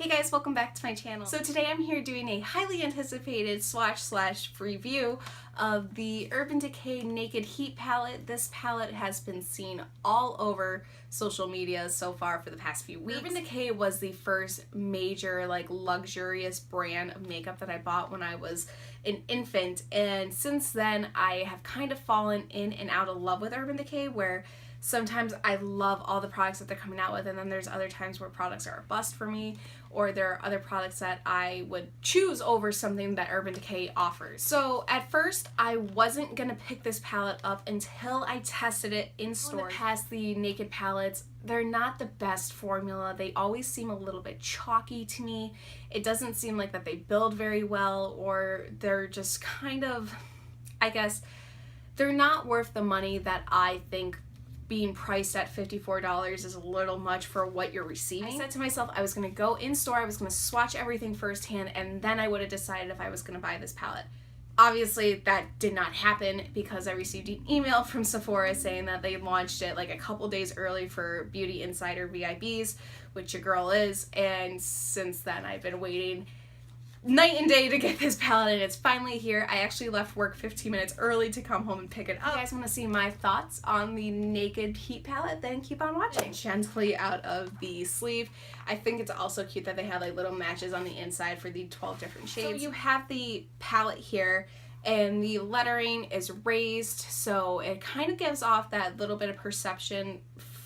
Hey guys, welcome back to my channel. So today I'm here doing a highly anticipated swatch / review of the Urban Decay Naked Heat palette. This palette has been seen all over social media so far for the past few weeks. Urban Decay was the first major luxurious brand of makeup that I bought when I was an infant, and since then I have kind of fallen in and out of love with Urban Decay, where sometimes I love all the products that they're coming out with, and then there's other times where products are a bust for me, or there are other products that I would choose over something that Urban Decay offers. So at first, I wasn't gonna pick this palette up until I tested it in store. Past the Naked palettes, they're not the best formula. They always seem a little bit chalky to me. It doesn't seem like that they build very well, or they're just kind of, I guess, they're not worth the money that I think being priced at $54 is a little much for what you're receiving. I said to myself I was going to go in store, I was going to swatch everything firsthand, and then I would have decided if I was going to buy this palette. Obviously that did not happen because I received an email from Sephora saying that they launched it like a couple days early for Beauty Insider VIBs, which your girl is, and since then I've been waiting night and day to get this palette, and it's finally here. I actually left work 15 minutes early to come home and pick it up. If you guys want to see my thoughts on the Naked Heat palette, then keep on watching. Gently out of the sleeve. I think it's also cute that they have like little matches on the inside for the 12 different shades. So you have the palette here, and the lettering is raised, so it kind of gives off that little bit of perception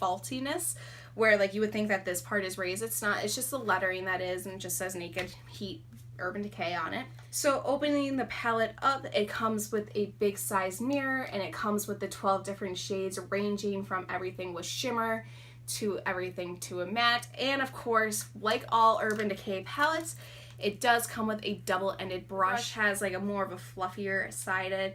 faultiness, where like you would think that this part is raised. It's not. It's just the lettering that is, and it just says Naked Heat Urban Decay on it. So opening the palette up, it comes with a big size mirror, and it comes with the 12 different shades, ranging from everything with shimmer to everything to a matte. And of course, like all Urban Decay palettes, it does come with a double-ended brush. Has like a more of a fluffier sided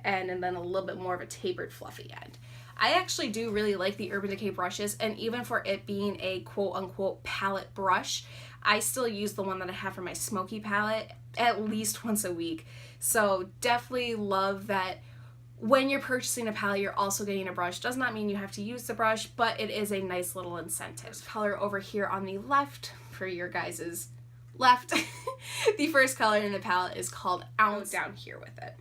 and then a little bit more of a tapered fluffy end. I actually do really like the Urban Decay brushes, and even for it being a quote-unquote palette brush, I still use the one that I have for my smoky palette at least once a week. So definitely love that when you're purchasing a palette, you're also getting a brush. Does not mean you have to use the brush, but it is a nice little incentive. This color over here on the left, for your guys's left, the first color in the palette is called Ounce. Down here with it.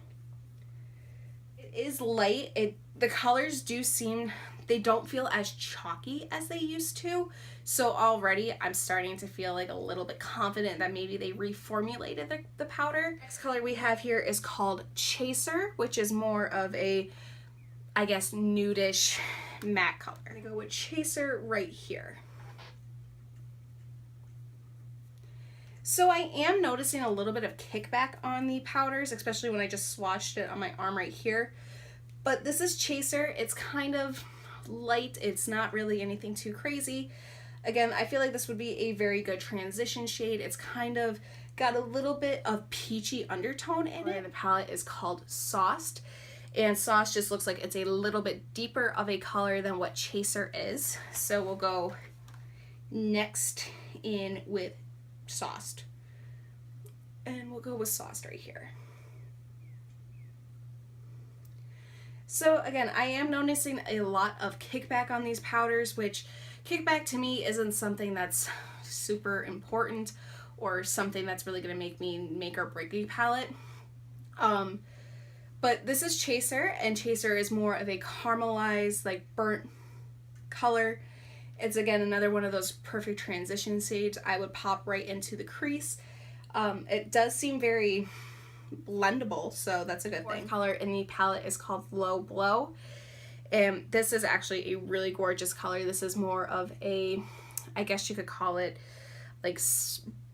It is light. The colors do seem, they don't feel as chalky as they used to. So already I'm starting to feel like a little bit confident that maybe they reformulated the powder. Next color we have here is called Chaser, which is more of a, I guess, nudish matte color. I'm gonna go with Chaser right here. So I am noticing a little bit of kickback on the powders, especially when I just swatched it on my arm right here. But this is Chaser. It's kind of light. It's not really anything too crazy. Again, I feel like this would be a very good transition shade. It's kind of got a little bit of peachy undertone in it. And the palette is called Sauced. And Sauced just looks like it's a little bit deeper of a color than what Chaser is. So we'll go next in with Sauced. And we'll go with Sauced right here. So again, I am noticing a lot of kickback on these powders, which kickback to me isn't something that's super important or something that's really going to make me make or break a palette. But this is Chaser, and Chaser is more of a caramelized, like burnt color. It's again another one of those perfect transition shades. I would pop right into the crease. It does seem very blendable, so that's a good thing. Color in the palette is called Low Blow, and this is actually a really gorgeous color. This is more of a, I guess you could call it like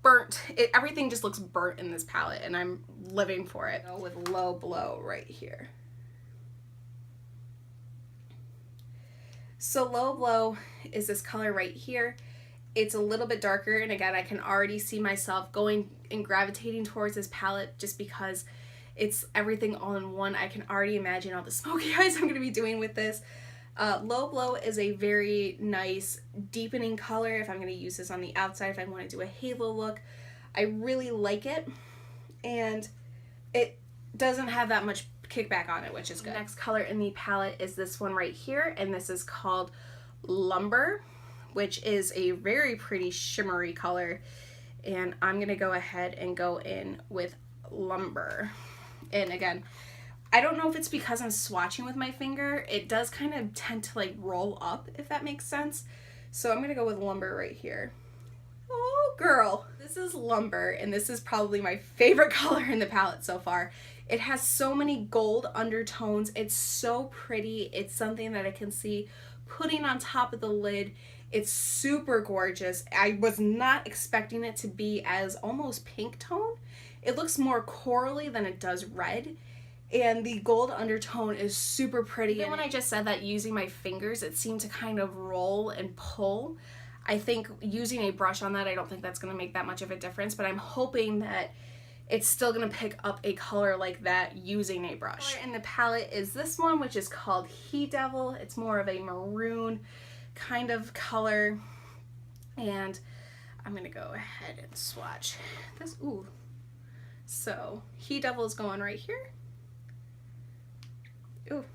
burnt. Everything just looks burnt in this palette, and I'm living for it. Go with Low Blow right here. So Low Blow is this color right here. It's a little bit darker, and again, I can already see myself going and gravitating towards this palette just because it's everything all in one. I can already imagine all the smoky eyes I'm going to be doing with this. Low Blow is a very nice deepening color if I'm going to use this on the outside, if I want to do a halo look. I really like it, and it doesn't have that much kickback on it, which is good. Next color in the palette is this one right here, and this is called Lumber, which is a very pretty shimmery color. And I'm going to go ahead and go in with Lumber. And again, I don't know if it's because I'm swatching with my finger. It does kind of tend to like roll up, if that makes sense. So I'm going to go with Lumber right here. Oh, girl. This is Lumber, and this is probably my favorite color in the palette so far. It has so many gold undertones. It's so pretty. It's something that I can see putting on top of the lid. It's super gorgeous. I was not expecting it to be as almost pink tone. It looks more corally than it does red. And the gold undertone is super pretty. And when I just said that using my fingers, it seemed to kind of roll and pull. I think using a brush on that, I don't think that's going to make that much of a difference, but I'm hoping that it's still going to pick up a color like that using a brush. The color in the palette is this one, which is called He Devil. It's more of a maroon kind of color. And I'm going to go ahead and swatch this. Ooh. So He Devil is going right here. Ooh,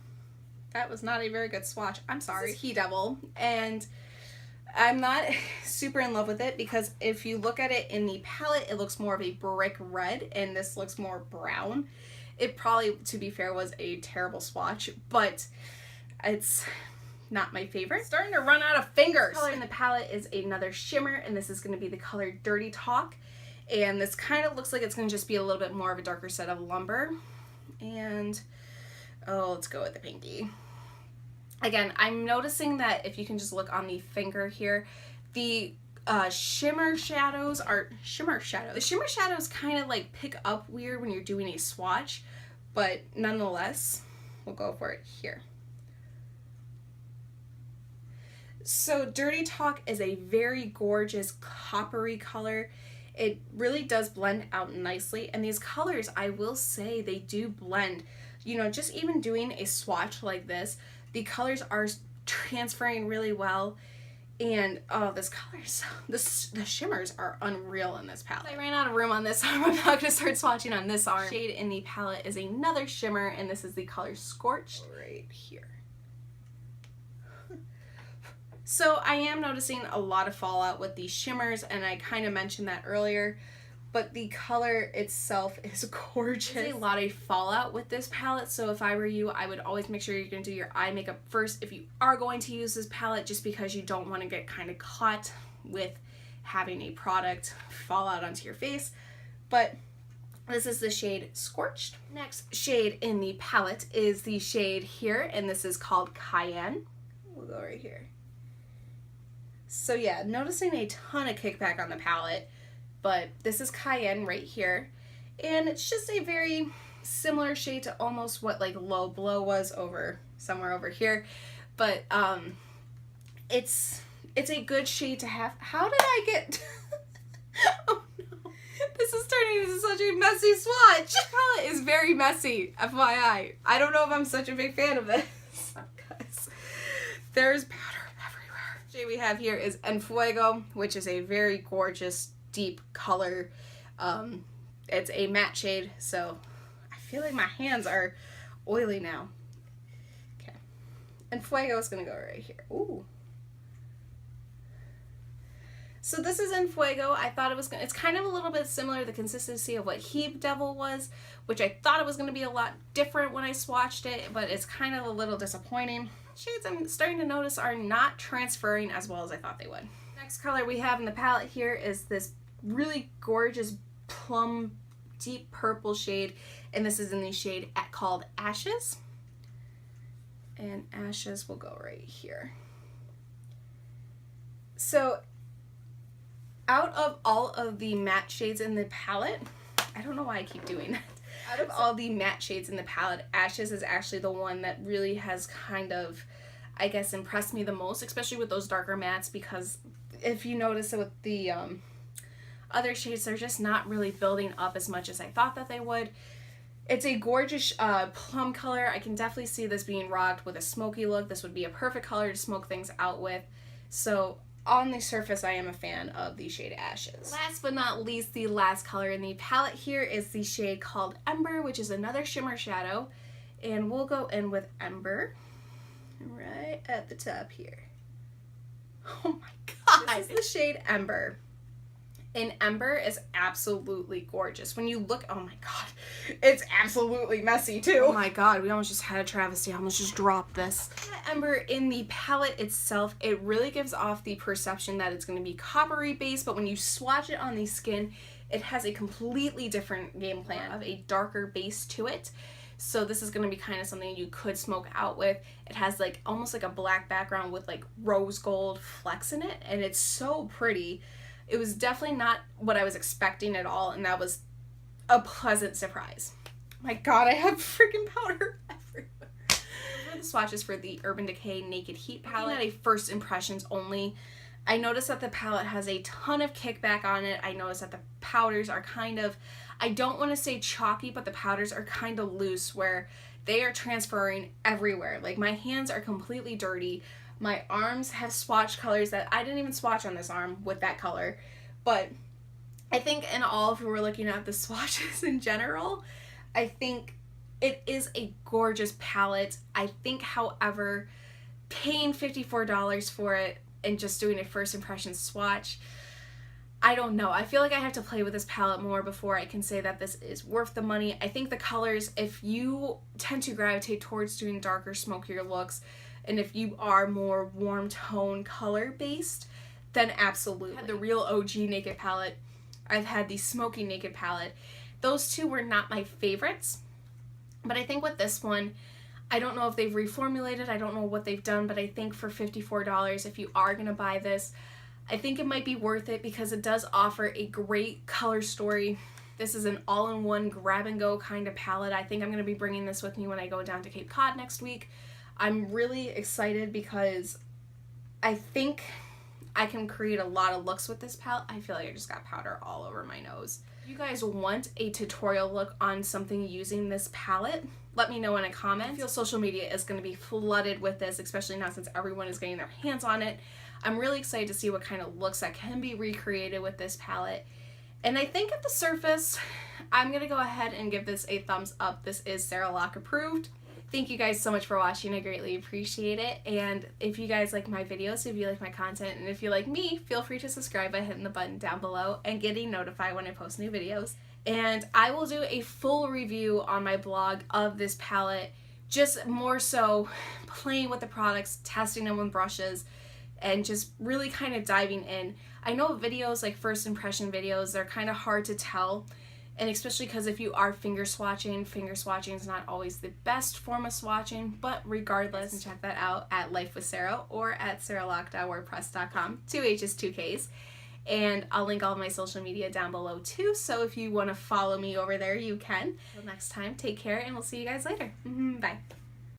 that was not a very good swatch. I'm sorry. This is He Devil, and I'm not super in love with it because if you look at it in the palette, it looks more of a brick red, and this looks more brown. It probably, to be fair, was a terrible swatch, but it's not my favorite. It's starting to run out of fingers. The color in the palette is another shimmer, and this is going to be the color Dirty Talk, and this kind of looks like it's going to just be a little bit more of a darker set of Lumber. And oh, let's go with the pinky. Again, I'm noticing that if you can just look on the finger here, the shimmer shadows are shimmer shadows. The shimmer shadows kind of like pick up weird when you're doing a swatch, but nonetheless, we'll go for it here. So Dirty Talk is a very gorgeous coppery color. It really does blend out nicely, and these colors, I will say, they do blend. You know, just even doing a swatch like this, the colors are transferring really well, and oh, this color is the shimmers are unreal in this palette. I ran out of room on this arm. I'm not going to start swatching on this arm. The shade in the palette is another shimmer, and this is the color Scorched right here. So I am noticing a lot of fallout with these shimmers, and I kind of mentioned that earlier, but the color itself is gorgeous. There's a lot of fallout with this palette, so if I were you, I would always make sure you're going to do your eye makeup first if you are going to use this palette, just because you don't want to get kind of caught with having a product fall out onto your face. But this is the shade Scorched. Next shade in the palette is the shade here, and this is called Cayenne. We'll go right here. So yeah, noticing a ton of kickback on the palette, but this is Cayenne right here, and it's just a very similar shade to almost what like Low Blow was over somewhere over here, but it's a good shade to have. How did I get oh no, this is turning into such a messy swatch. The palette is very messy, FYI. I don't know if I'm such a big fan of this, guys. There's powder everywhere. The shade we have here is En Fuego, which is a very gorgeous deep color. It's a matte shade, so I feel like my hands are oily now. Okay, En Fuego is gonna go right here. Ooh. So this is En Fuego. I thought it was gonna, it's kind of a little bit similar to the consistency of what He Devil was, which I thought it was gonna be a lot different when I swatched it, but it's kind of a little disappointing. Shades I'm starting to notice are not transferring as well as I thought they would. Next color we have in the palette here is this really gorgeous plum deep purple shade, and this is in the shade called Ashes, and Ashes will go right here. So out of all of the matte shades in the palette, I don't know why I keep doing that, out of all the matte shades in the palette, Ashes is actually the one that really has kind of, I guess, impressed me the most, especially with those darker mattes, because if you notice it with the other shades, they're just not really building up as much as I thought that they would. It's a gorgeous plum color. I can definitely see this being rocked with a smoky look. This would be a perfect color to smoke things out with. So on the surface, I am a fan of the shade Ashes. Last but not least, the last color in the palette here is the shade called Ember, which is another shimmer shadow. And we'll go in with Ember right at the top here. Oh my god! This is the shade Ember. in Ember is absolutely gorgeous. When you look, oh my god, it's absolutely messy too. Oh my god, we almost just had a travesty. I almost just dropped this. Ember in the palette itself, it really gives off the perception that it's going to be coppery based, but when you swatch it on the skin, it has a completely different game plan of a darker base to it. So this is going to be kind of something you could smoke out with. It has like almost like a black background with like rose gold flecks in it, and it's so pretty. It was definitely not what I was expecting at all, and that was a pleasant surprise. My god, I have freaking powder everywhere. Those are the swatches for the Urban Decay Naked Heat palette. Looking at a first impressions only, I noticed that the palette has a ton of kickback on it. I noticed that the powders are kind of, I don't want to say chalky, but the powders are kind of loose where they are transferring everywhere. Like my hands are completely dirty. My arms have swatch colors that I didn't even swatch on this arm with that color. But I think in all, if we were looking at the swatches in general, I think it is a gorgeous palette. I think, however, paying $54 for it and just doing a first impression swatch, I don't know. I feel like I have to play with this palette more before I can say that this is worth the money. I think the colors, if you tend to gravitate towards doing darker, smokier looks, and if you are more warm tone color based, then absolutely. I had the real OG Naked palette. I've had the Smoky Naked palette. Those two were not my favorites, but I think with this one, I don't know if they've reformulated, I don't know what they've done, but I think for $54, if you are going to buy this, I think it might be worth it because it does offer a great color story. This is an all-in-one grab-and-go kind of palette. I think I'm going to be bringing this with me when I go down to Cape Cod next week. I'm really excited because I think I can create a lot of looks with this palette. I feel like I just got powder all over my nose. If you guys want a tutorial look on something using this palette, let me know in a comment. I feel social media is going to be flooded with this, especially now since everyone is getting their hands on it. I'm really excited to see what kind of looks that can be recreated with this palette. And I think at the surface, I'm going to go ahead and give this a thumbs up. This is Sarah Lock approved. Thank you guys so much for watching. I greatly appreciate it. And if you guys like my videos, if you like my content, and if you like me, feel free to subscribe by hitting the button down below and getting notified when I post new videos. And I will do a full review on my blog of this palette, just more so playing with the products, testing them with brushes, and just really kind of diving in. I know videos like first impression videos, they're kind of hard to tell. And especially because if you are finger swatching is not always the best form of swatching, but regardless, and check that out at Life with Sarah or at sarahlock.wordpress.com, 2 H's, 2 K's. And I'll link all of my social media down below too, so if you want to follow me over there, you can. Until next time, take care, and we'll see you guys later. Bye.